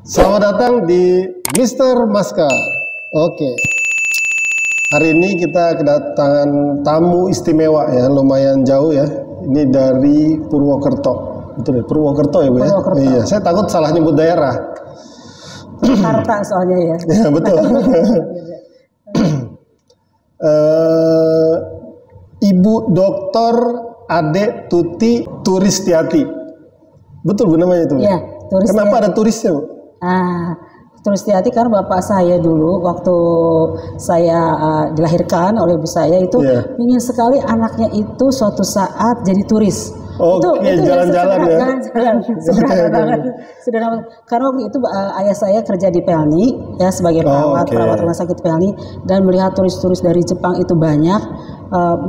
Selamat datang di Mr. Maskar. Oke. Hari ini kita kedatangan tamu istimewa ya, lumayan jauh ya. Ini dari Purwokerto. Betul ya, Purwokerto ya Bu ya? Purwokerto. Iya, saya takut salah nyebut daerah. Jakarta soalnya ya. Ya betul. Ibu Doktor Ade Tuti Turistiati. Betul Bu namanya itu? Iya, Turistiati. Kenapa ada turisnya Bu? Turistiati karena bapak saya dulu waktu saya dilahirkan oleh ibu saya itu ingin sekali anaknya itu suatu saat jadi turis. Oke, jalan-jalan ya. Jalan-jalan. Sederhana banget. Sederhana. Karena waktu itu ayah saya kerja di Pelni ya sebagai perawat rumah sakit Pelni, dan melihat turis-turis dari Jepang itu banyak,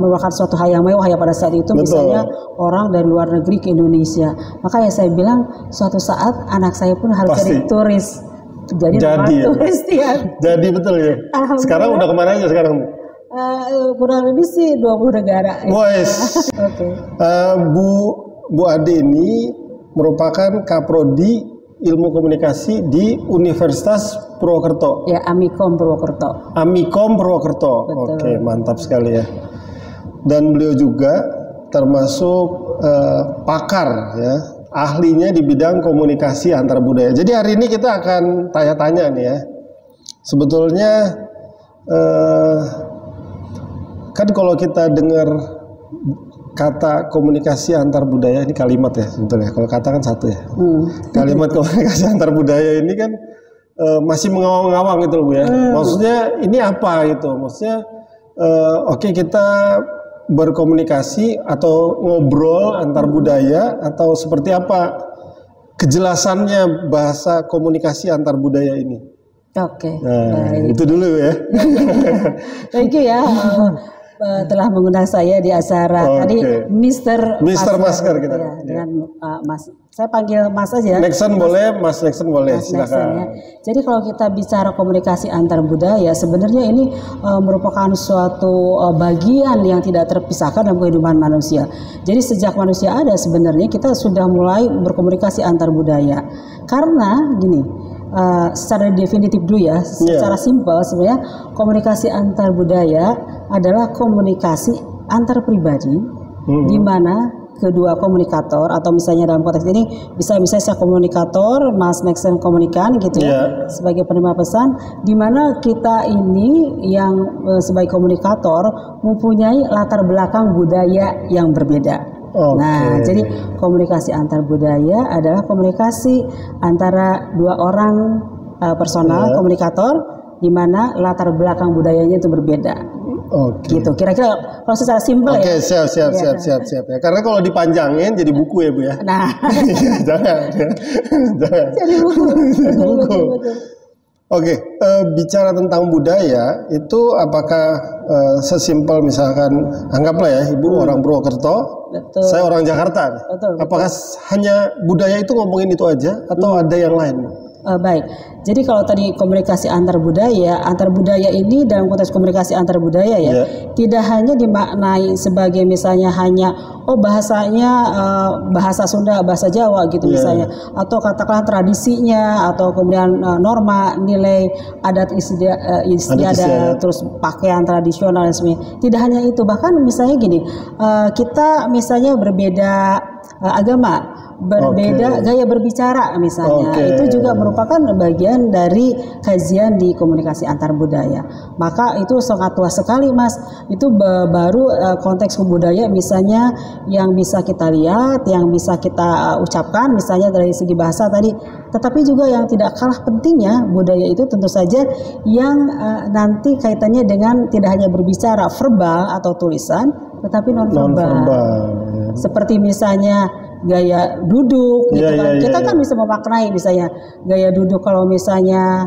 merupakan suatu hal yang mewah ya pada saat itu. Betul. Misalnya orang dari luar negeri ke Indonesia. Maka ya saya bilang suatu saat anak saya pun harus jadi turis. Jadi ya. Turis ya. Jadi betul ya. Sekarang udah kemana aja sekarang? Kurang lebih sih 20 negara. Wes. Oke. Bu Ade ini merupakan kaprodi ilmu komunikasi di Universitas Purwokerto. Ya, Amikom Purwokerto. Amikom Purwokerto. Betul. Oke, mantap sekali ya. Dan beliau juga termasuk pakar ya, ahlinya di bidang komunikasi antar budaya. Jadi hari ini kita akan tanya-tanya nih ya. Sebetulnya kan kalau kita dengar kata komunikasi antar budaya, ini kalimat ya sebetulnya. Kalau kata kan satu ya. Kalimat komunikasi antar budaya ini kan masih mengawang-awang gitu loh Bu ya. Maksudnya ini apa gitu? Maksudnya oke, kita berkomunikasi atau ngobrol antar budaya atau seperti apa kejelasannya bahasa komunikasi antar budaya ini? Oke. Nah, itu dulu ya. Thank you ya. Telah mengundang saya di acara tadi Mr. Maskar kita ya, dengan Mas. Saya panggil Mas aja. Nexon boleh, Mas Nexon boleh, silakan. Ya. Jadi kalau kita bicara komunikasi antar budaya, sebenarnya ini merupakan suatu bagian yang tidak terpisahkan dalam kehidupan manusia. Jadi sejak manusia ada sebenarnya kita sudah mulai berkomunikasi antar budaya. Karena gini, secara definitif dulu ya, secara simpel sebenarnya komunikasi antar budaya adalah komunikasi antar pribadi di mana kedua komunikator, atau misalnya dalam konteks ini misalnya saya komunikator, Mas Nexon komunikan gitu ya, sebagai penerima pesan, di mana kita ini yang sebagai komunikator mempunyai latar belakang budaya yang berbeda. Nah, jadi komunikasi antar budaya adalah komunikasi antara dua orang personal komunikator di mana latar belakang budayanya itu berbeda. Gitu. Kira-kira kalau secara simpel ya. Siap ya. Karena kalau dipanjangin jadi buku ya Bu ya. Nah, jangan. Jadi buku. Betul. Oke, bicara tentang budaya itu apakah sesimpel misalkan anggaplah ya Ibu orang Purwokerto, saya orang Jakarta. Betul. Apakah hanya budaya itu ngomongin itu aja atau ada yang lain? Baik, jadi kalau tadi komunikasi antar budaya ini dalam konteks komunikasi antar budaya ya, tidak hanya dimaknai sebagai misalnya hanya bahasanya bahasa Sunda, bahasa Jawa gitu misalnya, atau katakanlah tradisinya, atau kemudian norma, nilai, adat istiadat, terus pakaian tradisional dan sebagainya. Tidak hanya itu, bahkan misalnya gini, kita misalnya berbeda agama, berbeda gaya berbicara misalnya, itu juga merupakan bagian dari kajian di komunikasi antar budaya. Maka itu sangat luas sekali Mas. Itu baru konteks budaya misalnya yang bisa kita lihat, yang bisa kita ucapkan misalnya dari segi bahasa tadi. Tetapi juga yang tidak kalah pentingnya budaya itu tentu saja yang nanti kaitannya dengan tidak hanya berbicara verbal atau tulisan, tetapi non verbal. Seperti misalnya gaya duduk gitu kan. Kita kan bisa memaknai misalnya gaya duduk kalau misalnya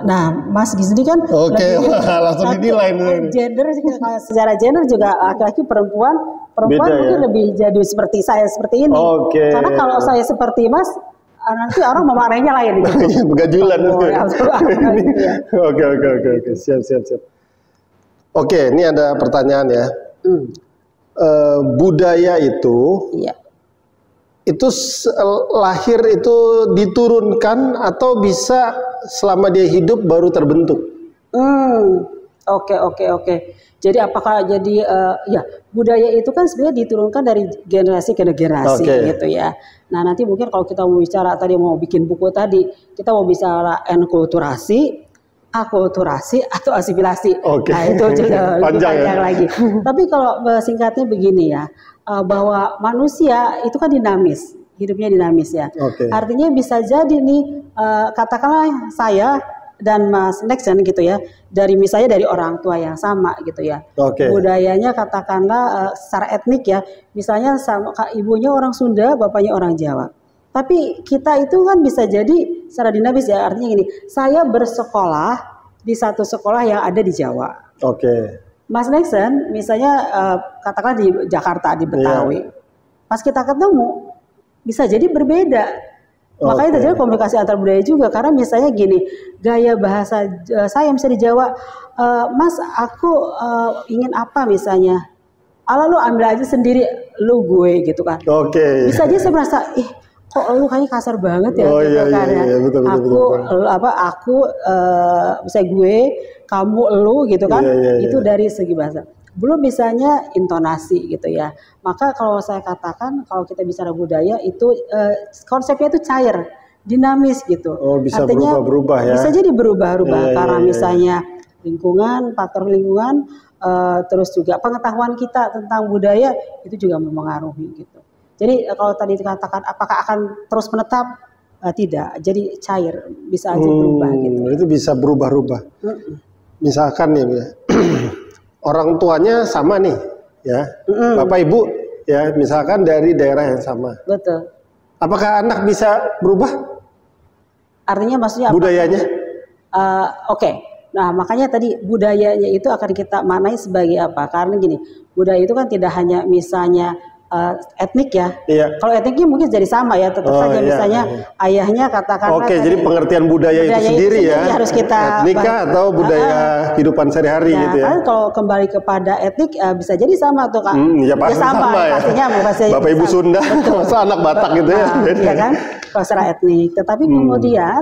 nah Mas Gisni kan langsung dinilai gender, secara gender juga laki-laki perempuan mungkin lebih jadi seperti saya seperti ini. Karena kalau saya seperti Mas nanti orang memaknainya lain gitu. Begajulan. Oke. Siap. Oke, ini ada pertanyaan ya. Budaya itu itu lahir itu diturunkan atau bisa selama dia hidup baru terbentuk? Oke. Jadi apakah jadi ya budaya itu kan sebenarnya diturunkan dari generasi ke generasi gitu ya. Nah nanti mungkin kalau kita mau bicara tadi mau bikin buku tadi, kita mau bicara enkulturasi, akulturasi atau asimilasi. Nah itu sudah panjang lagi. Tapi kalau singkatnya begini ya, bahwa manusia itu kan dinamis, hidupnya dinamis ya. Artinya bisa jadi nih katakanlah saya dan Mas Nexen gitu ya, misalnya dari orang tua yang sama gitu ya. Budayanya katakanlah secara etnik ya, misalnya sama ibunya orang Sunda, bapaknya orang Jawa. Tapi kita itu kan bisa jadi secara dinamis ya, artinya gini, saya bersekolah di satu sekolah yang ada di Jawa. Mas Nexen misalnya katakanlah di Jakarta, di Betawi. Pas kita ketemu bisa jadi berbeda. Makanya terjadi komunikasi antar budaya juga, karena misalnya gini, gaya bahasa saya misalnya di Jawa, Mas aku ingin apa misalnya, ala lu ambil aja sendiri, lu gue gitu kan. Bisa aja saya merasa, kok lu kayaknya kasar banget ya, gitu kan ya. Aku misalnya gue, kamu, lu gitu kan, itu dari segi bahasa. Belum misalnya intonasi gitu ya. Maka kalau saya katakan kalau kita bicara budaya itu konsepnya itu cair, dinamis gitu. Bisa artinya berubah-berubah ya. Bisa jadi berubah-ubah karena misalnya lingkungan, faktor lingkungan, terus juga pengetahuan kita tentang budaya itu juga mempengaruhi gitu. Jadi kalau tadi dikatakan apakah akan terus menetap? Tidak. Jadi cair, bisa aja berubah gitu. Itu bisa berubah-ubah. Misalkan nih ya. Orang tuanya sama nih, ya, bapak ibu, ya, misalkan dari daerah yang sama. Betul. Apakah anak bisa berubah? Artinya maksudnya budayanya? Nah makanya tadi budayanya itu akan kita maknai sebagai apa? Karena gini, budaya itu kan tidak hanya misalnya etnik ya. Kalau etniknya mungkin jadi sama ya, tetap saja misalnya ayahnya katakanlah. Jadi pengertian budaya itu sendiri ya. Harus kita etnika atau budaya kehidupan sehari-hari gitu ya. Kan kalau kembali kepada etnik bisa jadi sama tuh Kak. Ya pasti sama ya. Pastinya Bapak Ibu Sunda, masa anak Batak gitu ya. Iya kan, kalau secara etnik. Tetapi kemudian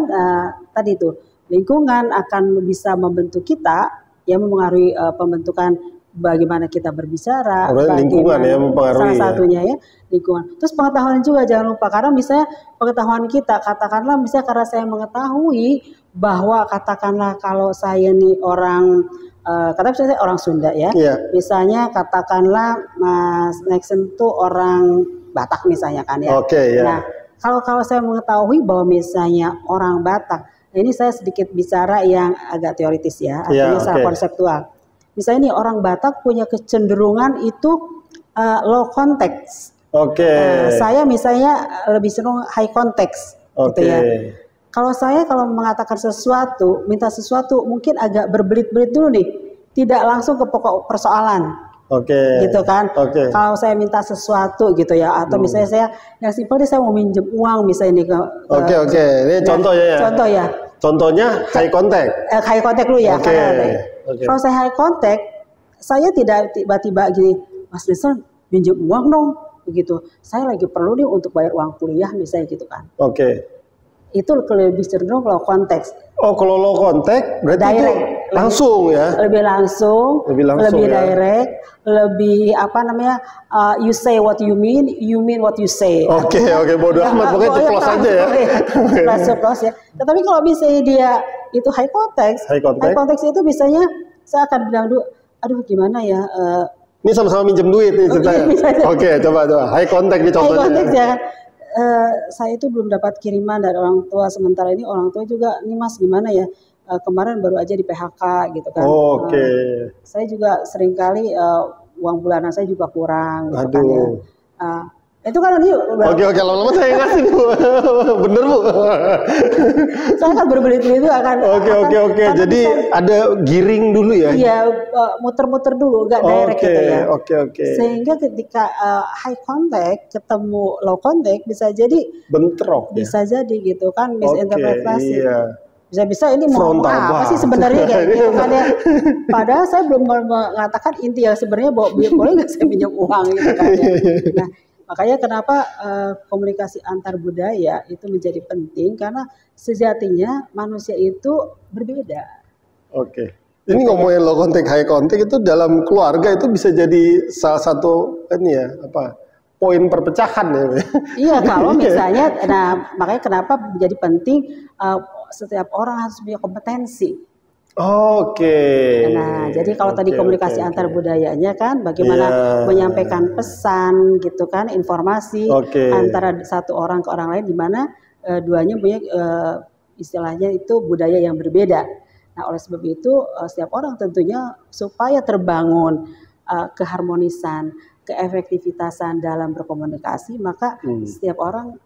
tadi tuh lingkungan akan bisa membentuk kita, yang mempengaruhi pembentukan bagaimana kita berbicara, lingkungan ya mempengaruhi. Salah satunya ya lingkungan. Terus pengetahuan juga jangan lupa, karena misalnya pengetahuan kita, katakanlah misalnya karena saya mengetahui bahwa katakanlah kalau saya nih orang, katakanlah misalnya saya orang Sunda ya, misalnya katakanlah Mas Nexen tuh orang Batak misalnya kan ya. Nah kalau saya mengetahui bahwa misalnya orang Batak, ini saya sedikit bicara yang agak teoritis ya, artinya secara konseptual. Misalnya nih orang Batak punya kecenderungan itu low context. Saya misalnya lebih cenderung high context, gitu ya. Kalau saya mengatakan sesuatu, minta sesuatu, mungkin agak berbelit-belit dulu nih, tidak langsung ke pokok persoalan, gitu kan. Kalau saya minta sesuatu gitu ya, atau misalnya saya yang simpel saya mau minjem uang misalnya nih ke. Ini contohnya ya. Contohnya high contact. High contact lu ya. Kalau saya high contact, saya tidak tiba-tiba gini, Mas Nexen pinjam uang dong, begitu. Saya lagi perlu nih untuk bayar uang kuliah misalnya gitu kan. Itu lebih cenderung low context. Kalau low contact berarti direct, itu langsung ya. Lebih langsung lebih direct, lebih apa namanya? You say what you mean what you say. Bodoh amat, pokoknya ceplos aja ya. Ceplos ya. Tetapi kalau misalnya dia itu high context itu misalnya saya akan bilang dulu, aduh gimana ya, ini sama-sama minjem duit nih ceritanya. Coba high contact nih contohnya. High context ya. Saya itu belum dapat kiriman dari orang tua, sementara ini orang tua juga, ini Mas gimana ya, kemarin baru aja di PHK gitu kan. Saya juga seringkali uang bulanan saya juga kurang gitu kan ya. Itu kan ini lama-lama saya ngasih Bu. Bener Bu. Saya kan berbelit-belit itu akan. Jadi ada giring dulu ya. Iya, muter-muter dulu, enggak direct gitu ya. Sehingga ketika high contact ketemu low contact bisa jadi bentrok. Bisa jadi gitu kan, misinterpretasi. Bisa-bisa ini mau apa sih sebenarnya kayak gitu kan ya. Padahal saya belum mengatakan inti yang sebenarnya boleh nggak saya pinjam uang gitu kan ya. Nah, Makanya kenapa komunikasi antar budaya itu menjadi penting, karena sejatinya manusia itu berbeda. Oke. Ini ngomongin low contact high contact itu dalam keluarga itu bisa jadi salah satu ini ya poin perpecahan ya. Iya, kalau misalnya, nah makanya kenapa menjadi penting setiap orang harus punya kompetensi. Oke. Nah, jadi kalau tadi komunikasi antar budayanya kan, bagaimana menyampaikan pesan gitu kan, informasi antara satu orang ke orang lain, di mana duanya punya istilahnya itu budaya yang berbeda. Nah, oleh sebab itu setiap orang tentunya supaya terbangun keharmonisan, keefektivitasan dalam berkomunikasi, maka setiap orang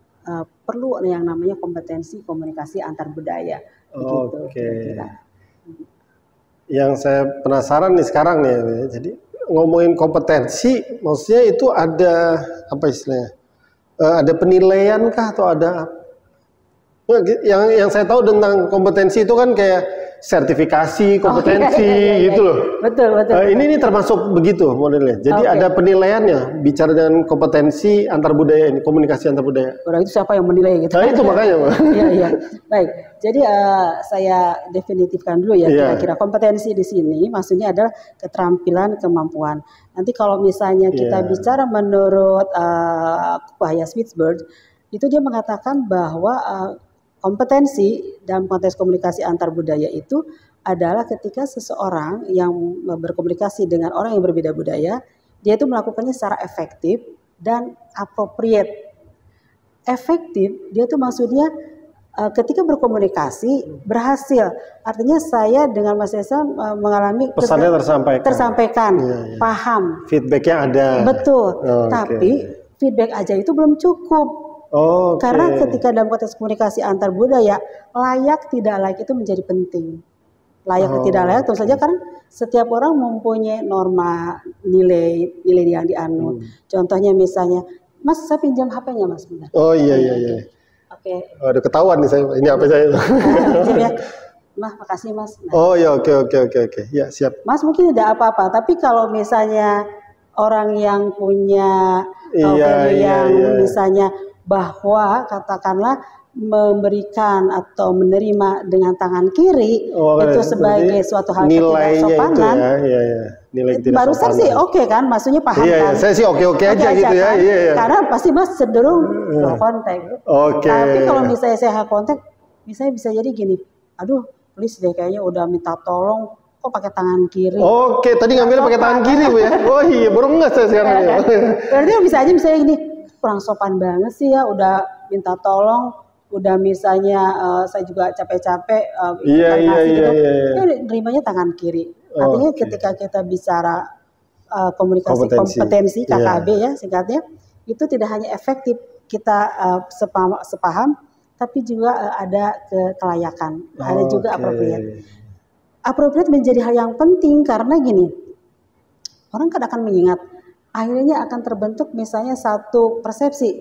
perlu yang namanya kompetensi komunikasi antar budaya. Oke. Yang saya penasaran nih sekarang nih, jadi ngomongin kompetensi, maksudnya itu ada apa istilahnya? Ada penilaian kah atau ada? Yang saya tahu tentang kompetensi itu kan kayak sertifikasi kompetensi gitu loh. Betul. Ini termasuk begitu modelnya. Jadi ada penilaiannya bicara dengan kompetensi antar budaya ini, komunikasi antar budaya. Itu siapa yang menilai gitu? Nah, itu makanya, Pak. Iya. Baik. Jadi saya definitifkan dulu ya kira-kira kompetensi di sini maksudnya adalah keterampilan, kemampuan. Nanti kalau misalnya kita bicara menurut Cahaya Switchboard, itu dia mengatakan bahwa kompetensi dalam konteks komunikasi antar budaya itu adalah ketika seseorang yang berkomunikasi dengan orang yang berbeda budaya, dia itu melakukannya secara efektif dan appropriate. Efektif, dia itu maksudnya ketika berkomunikasi berhasil. Artinya saya dengan Mas Esa mengalami pesannya tersampaikan. Paham. Feedbacknya ada. Betul. Tapi feedback aja itu belum cukup. Karena ketika dalam konteks komunikasi antar budaya, layak tidak layak itu menjadi penting. Layak tidak layak tentu saja karena setiap orang mempunyai norma nilai yang dianut. Contohnya misalnya, Mas saya pinjam HP-nya Mas bentar. Oh iya. Oke. Udah ketahuan nih saya, ini HP saya. Pinjam ya. Mas makasih Mas. Nah. Oh iya oke. Ya siap. Mas mungkin tidak apa-apa, tapi kalau misalnya orang yang punya misalnya bahwa katakanlah memberikan atau menerima dengan tangan kiri itu sebagai suatu hal yang tidak sopanan. Nilai tidak barusan sih kan, maksudnya paham kan? Saya sih oke aja gitu kan? ya. Karena pasti Mas cenderung kontak. Tapi kalau misalnya saya kontak, misalnya bisa jadi gini, aduh, please deh kayaknya udah minta tolong. Kok pakai tangan kiri? Tadi ngambil pakai tangan kiri Bu ya. Oh iya, baru nggak saya sekarang ya. Berarti bisa aja misalnya gini, kurang sopan banget sih ya, udah minta tolong, udah misalnya saya juga capek-capek nerimanya tangan kiri. Artinya ketika kita bicara komunikasi kompetensi KKB ya singkatnya, itu tidak hanya efektif kita sepaham, tapi juga ada kelayakan, ada juga appropriate. Appropriate menjadi hal yang penting karena gini, orang kan akan mengingat, akhirnya akan terbentuk misalnya satu persepsi,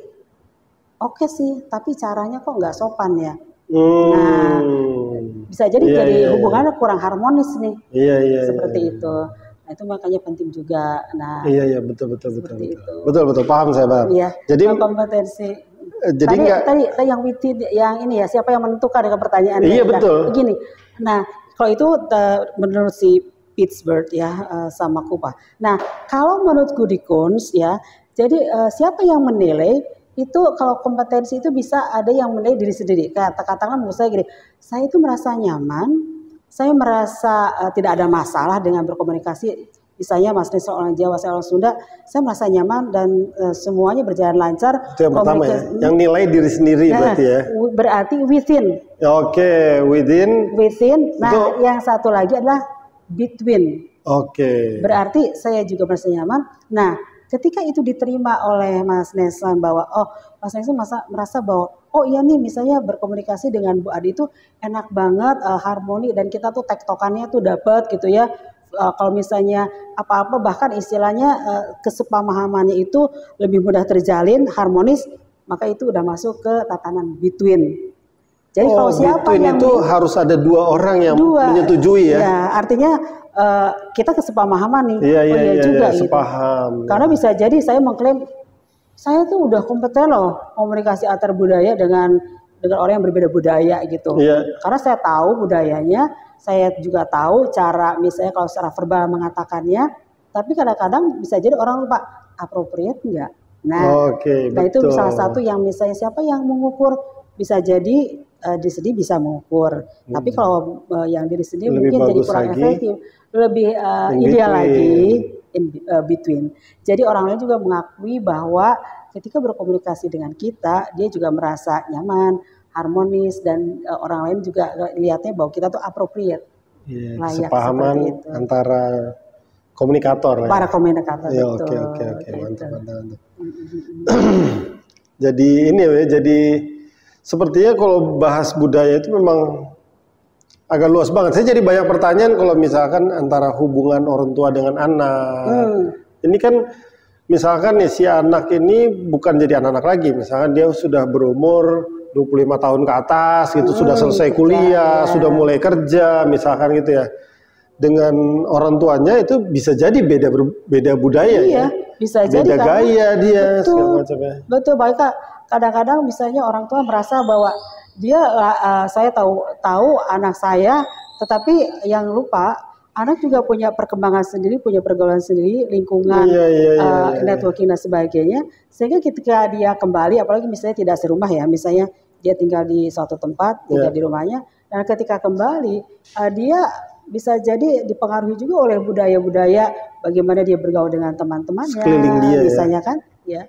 oke sih, tapi caranya kok nggak sopan ya. Nah, bisa jadi hubungannya kurang harmonis nih. Seperti itu. Nah, itu makanya penting juga. Nah, betul. Itu. Betul, paham saya, Bang. Iya. Jadi kompetensi. Jadi tadi yang witty yang ini ya, siapa yang menentukan dengan pertanyaan? Iya, betul. Begini. Nah, kalau itu menurut si Pittsburgh ya sama Kupa. Nah, kalau menurut Gudikons ya, jadi siapa yang menilai itu kalau kompetensi itu bisa ada yang menilai diri sendiri. Katakanlah menurut saya gini, saya itu merasa nyaman, saya merasa tidak ada masalah dengan berkomunikasi. Misalnya Mas Nesa orang Jawa, saya orang Sunda, saya merasa nyaman dan semuanya berjalan lancar. Itu yang pertama ya, yang nilai diri sendiri berarti ya. Berarti within. Within. Nah, itu, yang satu lagi adalah between. Berarti saya juga merasa nyaman. Nah, ketika itu diterima oleh Mas Neslan bahwa Mas Neslan merasa bahwa iya nih misalnya berkomunikasi dengan Bu Adi itu enak banget, harmoni dan kita tuh tektokannya tuh dapat gitu ya. Kalau misalnya apa-apa bahkan istilahnya kesepamahamannya itu lebih mudah terjalin, harmonis, maka itu udah masuk ke tatanan between. Jadi kalau siapa yang itu harus ada dua orang yang menyetujui ya. Ya, artinya kita kesepamahaman nih. Iya juga gitu. Sepaham. Karena bisa jadi saya mengklaim saya tuh udah kompeten loh komunikasi antar budaya dengan orang yang berbeda budaya gitu. Karena saya tahu budayanya, saya juga tahu cara misalnya kalau secara verbal mengatakannya, tapi kadang-kadang bisa jadi orang lupa appropriate enggak. Nah, nah itu salah satu yang misalnya siapa yang mengukur, bisa jadi di sini bisa mengukur. Tapi kalau yang diri sendiri lebih mungkin jadi kurang efektif, lebih ideal lagi in between. Jadi orang lain juga mengakui bahwa ketika berkomunikasi dengan kita, dia juga merasa nyaman, harmonis, dan orang lain juga lihatnya bahwa kita tuh appropriate. Kesepahaman antara komunikator. Para komunikator. Oke, mantap. Jadi ini ya, jadi sepertinya kalau bahas budaya itu memang agak luas banget. Saya jadi banyak pertanyaan kalau misalkan antara hubungan orang tua dengan anak. Ini kan misalkan nih si anak ini bukan jadi anak-anak lagi. Misalkan dia sudah berumur 25 tahun ke atas gitu, sudah selesai kuliah, sudah mulai kerja misalkan gitu ya. Dengan orang tuanya itu bisa jadi beda budaya. Iya, bisa jadi beda gaya dia segala macamnya. Betul, baik Kak. Kadang-kadang misalnya orang tua merasa bahwa dia saya tahu anak saya, tetapi yang lupa anak juga punya perkembangan sendiri, punya pergaulan sendiri, lingkungan, networking dan sebagainya. Sehingga ketika dia kembali, apalagi misalnya tidak serumah ya, misalnya dia tinggal di suatu tempat, tinggal di rumahnya, dan ketika kembali dia bisa jadi dipengaruhi juga oleh budaya-budaya, bagaimana dia bergaul dengan teman-temannya, misalnya kan, ya.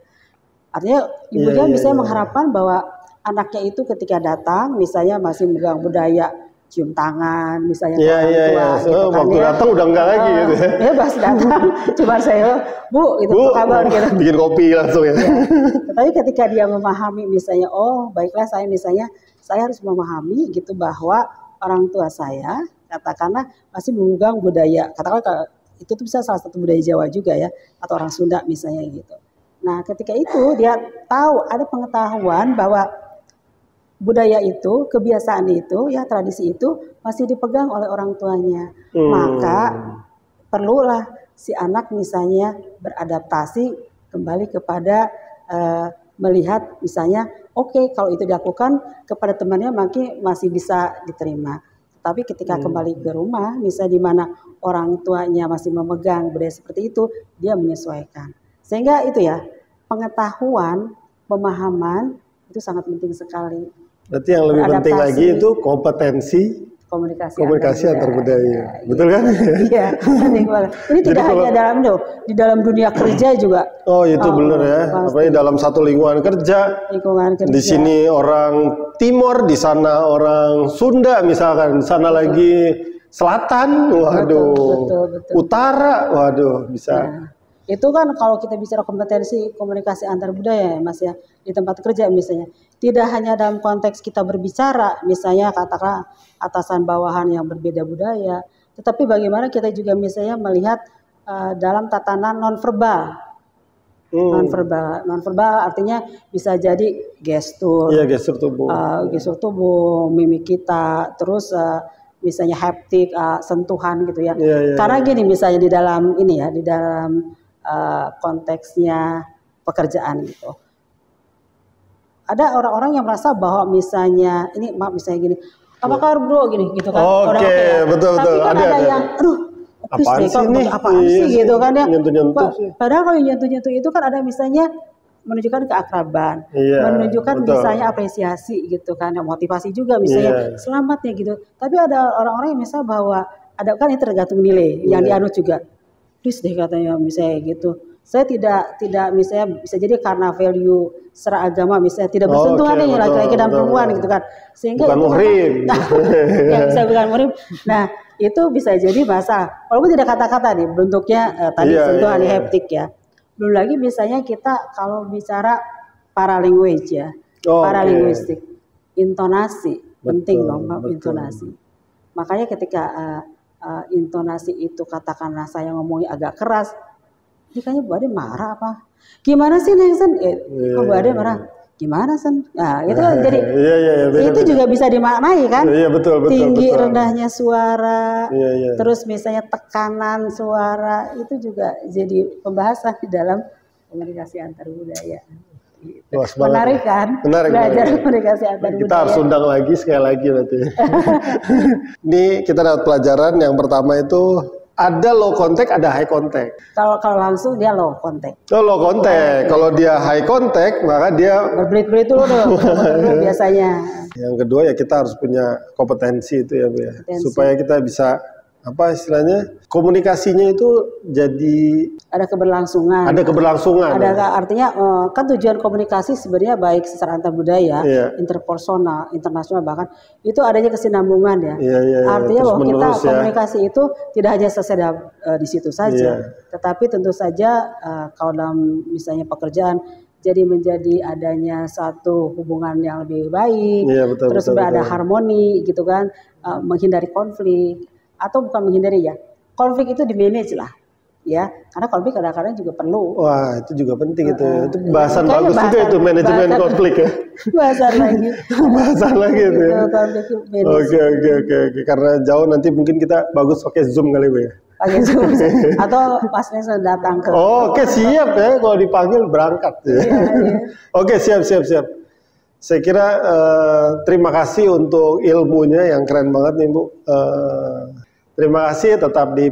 Artinya ibunya misalnya mengharapkan bahwa anaknya itu ketika datang, misalnya masih memegang budaya cium tangan, misalnya orang tua, gitu kan waktu datang udah enggak lagi gitu ya. Ya pas datang, cuma saya, Bu, itu apa kabar gitu. Bikin kopi langsung ya. Tapi ketika dia memahami misalnya, oh baiklah saya harus memahami gitu bahwa orang tua saya katakanlah masih memegang budaya, katakanlah itu tuh bisa salah satu budaya Jawa juga ya, atau orang Sunda misalnya gitu. Nah ketika itu dia tahu, ada pengetahuan bahwa budaya itu, kebiasaan itu, ya tradisi itu masih dipegang oleh orang tuanya. Maka perlulah si anak misalnya beradaptasi kembali kepada melihat misalnya, oke, kalau itu dilakukan kepada temannya mungkin masih bisa diterima. Tapi ketika kembali ke rumah, misalnya di mana orang tuanya masih memegang budaya seperti itu, dia menyesuaikan. Sehingga itu ya, pengetahuan, pemahaman itu sangat penting sekali. Berarti yang lebih penting lagi itu kompetensi komunikasi antar budaya. Betul kan? Iya, penting banget. Ini tidak hanya di dalam dunia kerja juga. Oh, itu benar ya. Apalagi dalam satu lingkungan kerja. Di sini orang Timur, di sana orang Sunda misalkan, di sana lagi Selatan, waduh. Betul. Utara, waduh, bisa. Nah, itu kan kalau kita bicara kompetensi komunikasi antar budaya ya Mas ya, di tempat kerja misalnya. Tidak hanya dalam konteks kita berbicara, misalnya katakan atasan bawahan yang berbeda budaya, tetapi bagaimana kita juga misalnya melihat dalam tatanan nonverbal. Nonverbal artinya bisa jadi gestur. Iya, gestur tubuh. Gestur tubuh, mimik kita, terus misalnya haptik, sentuhan gitu ya. Karena gini misalnya di dalam ini ya, di dalam konteksnya pekerjaan gitu. Ada orang-orang yang merasa bahwa misalnya ini misalnya gini, apa kabar bro gini gitu kan. Oke, betul. Tapi kan ada yang apaan sih gitu kan ya. Padahal kalau nyentuh-nyentuh itu kan ada misalnya menunjukkan keakraban, menunjukkan misalnya apresiasi gitu kan, motivasi juga misalnya selamat ya gitu. Tapi ada orang-orang yang misalnya bahwa ada kan itu tergantung nilai yang dianut juga. Please deh katanya misalnya gitu. Saya tidak misalnya bisa jadi karena value secara agama misalnya tidak bersentuhan nih laki-laki dan perempuan gitu kan. Sehingga bukan muhrim. Ya bisa bukan muhrim. Nah, itu bisa jadi masalah. Walaupun tidak kata-kata nih bentuknya tadi sentuhan haptik ya. Belum lagi misalnya kita kalau bicara paralanguage ya. Paralinguistik. Intonasi penting dong intonasi. Makanya ketika intonasi itu katakanlah saya ngomongnya agak keras, dia kayaknya Bu Ade marah apa? Gimana sih Neng Sen? Bu Ade marah. Gimana Sen? Nah itu kan jadi itu juga bisa dimaknai kan? Betul. Tinggi rendahnya suara, terus misalnya tekanan suara itu juga jadi pembahasan di dalam komunikasi antar budaya. Gitu. Wah, Menarik kan? Menarik, belajar menarik. komunikasi antar budaya. Kita harus undang lagi sekali lagi nanti. Ini kita dapat pelajaran yang pertama itu ada low contact, ada high contact. Kalau langsung dia low contact. Oh, low contact. Kalau dia high contact, maka dia berbelit-belit dulu dong biasanya. Yang kedua ya kita harus punya kompetensi itu ya Bu ya. Supaya kita bisa apa istilahnya komunikasinya itu jadi ada keberlangsungan. Ada keberlangsungan. Ada artinya kan tujuan komunikasi sebenarnya baik secara antar budaya, interpersonal, internasional bahkan itu adanya kesinambungan ya. Artinya bahwa kita komunikasi itu tidak hanya selesai di situ saja, tetapi tentu saja kalau dalam misalnya pekerjaan jadi menjadi adanya satu hubungan yang lebih baik, terus ada harmoni gitu kan, menghindari konflik. Atau bukan menghindari ya, konflik itu di manage lah, ya, karena konflik kadang-kadang juga perlu. Wah, itu juga penting itu bahasan bagus juga itu manajemen konflik ya. Bahasan lagi. Bahasan lagi itu. Oke. Karena jauh nanti mungkin kita bagus pakai Zoom kali Bu ya. Pakai Zoom atau pasnya sudah datang ke. Oke, siap ya, kalau dipanggil berangkat. Oke, siap. Saya kira terima kasih untuk ilmunya yang keren banget nih Bu. Terima kasih, tetap di